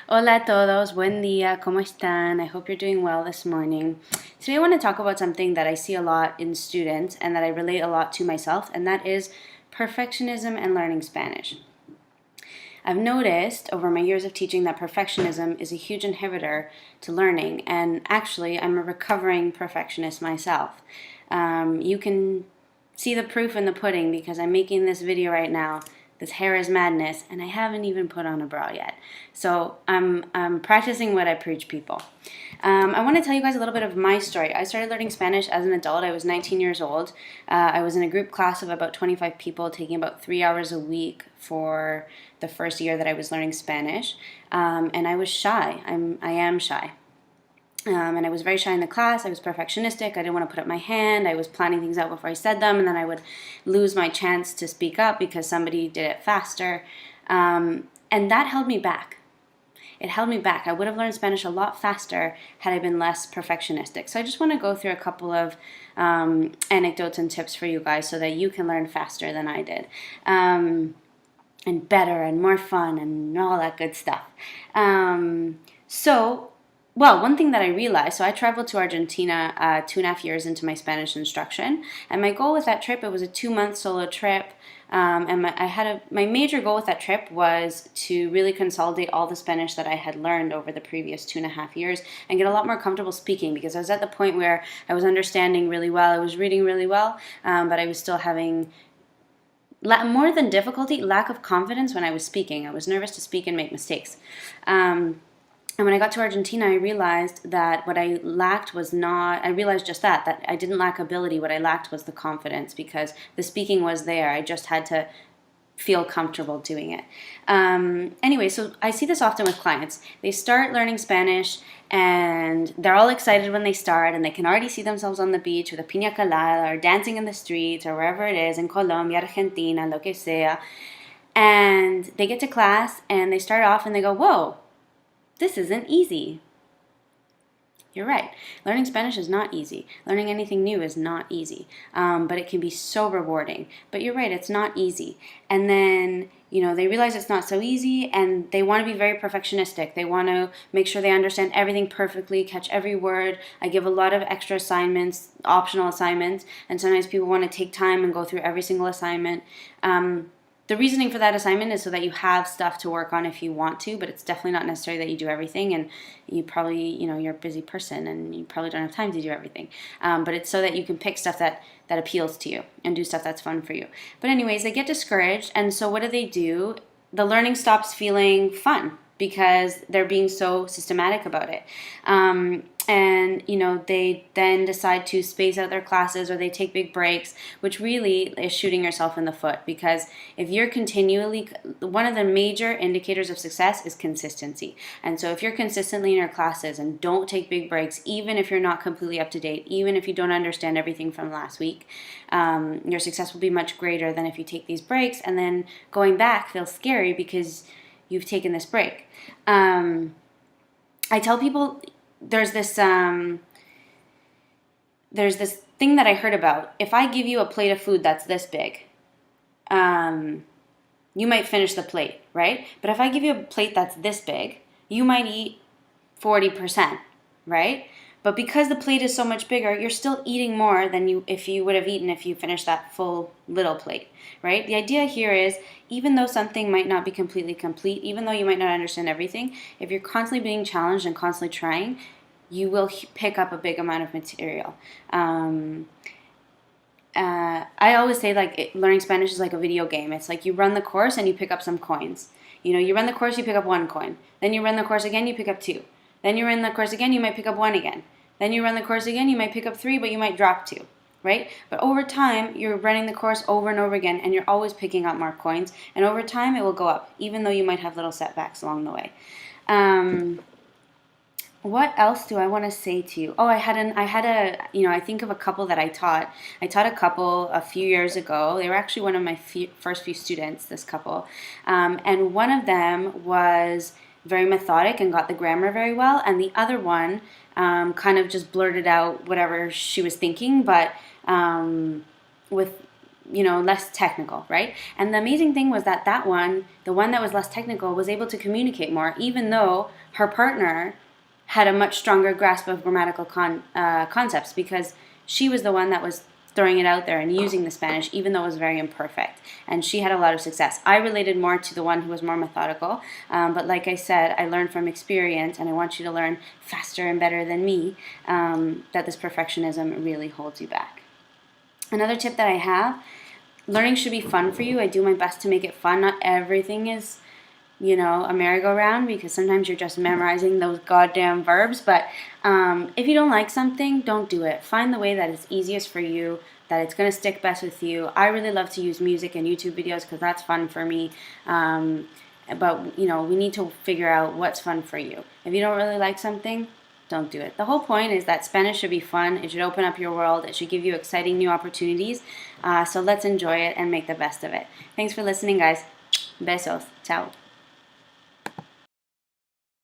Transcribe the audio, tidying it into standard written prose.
Hola a todos, buen día, ¿cómo están? I hope you're doing well this morning. Today I want to talk about something that I see a lot in students and that I relate a lot to myself, and that is perfectionism and learning Spanish. I've noticed over my years of teaching that perfectionism is a huge inhibitor to learning, and actually, I'm a recovering perfectionist myself. You can see the proof in the pudding because I'm making this video right now. This hair is madness, and I haven't even put on a bra yet. So I'm practicing what I preach, people. I want to tell you guys a little bit of my story. I started learning Spanish as an adult. I was 19 years old. I was in a group class of about 25 people, taking about 3 hours a week for the first year that I was learning Spanish. And I was shy. I am shy. And I was very shy in the class. I was perfectionistic. I didn't want to put up my hand. I was planning things out before I said them, and then I would lose my chance to speak up because somebody did it faster. And that held me back. It held me back. I would have learned Spanish a lot faster had I been less perfectionistic. So I just want to go through a couple of anecdotes and tips for you guys so that you can learn faster than I did. And better and more fun and all that good stuff. Well, one thing that I realized, so I traveled to Argentina 2.5 years into my Spanish instruction, and my goal with that trip, it was a 2-month solo trip, and my major goal with that trip was to really consolidate all the Spanish that I had learned over the previous 2.5 years and get a lot more comfortable speaking, because I was at the point where I was understanding really well, I was reading really well, but I was still having more than difficulty, lack of confidence when I was speaking. I was nervous to speak and make mistakes. And when I got to Argentina, I realized that what I lacked was not, I realized just that I didn't lack ability. What I lacked was the confidence, because the speaking was there. I just had to feel comfortable doing it. Anyway, so I see this often with clients. They start learning Spanish and they're all excited when they start, and they can already see themselves on the beach with a piña colada or dancing in the streets or wherever it is, in Colombia, Argentina, lo que sea. And they get to class and they start off and they go, whoa, this isn't easy. You're right. Learning Spanish is not easy. Learning anything new is not easy. But it can be so rewarding. But you're right, it's not easy. And then, they realize it's not so easy, and they want to be very perfectionistic. They want to make sure they understand everything perfectly, catch every word. I give a lot of extra assignments, optional assignments, and sometimes people want to take time and go through every single assignment. The reasoning for that assignment is so that you have stuff to work on if you want to, but it's definitely not necessary that you do everything, and you probably, you're a busy person and you probably don't have time to do everything. But it's so that you can pick stuff that appeals to you and do stuff that's fun for you. But anyways, they get discouraged, and so what do? The learning stops feeling fun because they're being so systematic about it. And they then decide to space out their classes, or they take big breaks, which really is shooting yourself in the foot, because if you're continually, one of the major indicators of success is consistency. And so if you're consistently in your classes and don't take big breaks, even if you're not completely up to date, even if you don't understand everything from last week, your success will be much greater than if you take these breaks and then going back feels scary because you've taken this break. I tell people there's this thing that I heard about. If I give you a plate of food that's this big, you might finish the plate, right? But if I give you a plate that's this big, you might eat 40%, right? But because the plate is so much bigger, you're still eating more than if you would have eaten if you finished that full little plate, right? The idea here is, even though something might not be completely complete, even though you might not understand everything, if you're constantly being challenged and constantly trying, you will pick up a big amount of material. I always say, learning Spanish is like a video game. It's like you run the course and you pick up some coins. You run the course, you pick up 1 coin. Then you run the course again, you pick up 2. Then you run the course again, you might pick up 1 again. Then you run the course again, you might pick up 3, but you might drop 2, right? But over time, you're running the course over and over again, and you're always picking up more coins. And over time, it will go up, even though you might have little setbacks along the way. What else do I want to say to you? Oh, I think of a couple that I taught. I taught a couple a few years ago. They were actually one of my first few students, this couple. And one of them was very methodic and got the grammar very well. And the other one kind of just blurted out whatever she was thinking, but with less technical, right? And the amazing thing was that the one that was less technical, was able to communicate more, even though her partner had a much stronger grasp of grammatical concepts, because she was the one that was throwing it out there and using the Spanish, even though it was very imperfect. And she had a lot of success. I related more to the one who was more methodical. But like I said, I learned from experience, and I want you to learn faster and better than me, that this perfectionism really holds you back. Another tip that I have, learning should be fun for you. I do my best to make it fun. Not everything is a merry-go-round, because sometimes you're just memorizing those goddamn verbs. But if you don't like something, don't do it. Find the way that is easiest for you, that it's going to stick best with you. I really love to use music and YouTube videos because that's fun for me. But we need to figure out what's fun for you. If you don't really like something, don't do it. The whole point is that Spanish should be fun. It should open up your world. It should give you exciting new opportunities. So let's enjoy it and make the best of it. Thanks for listening, guys. Besos. Ciao.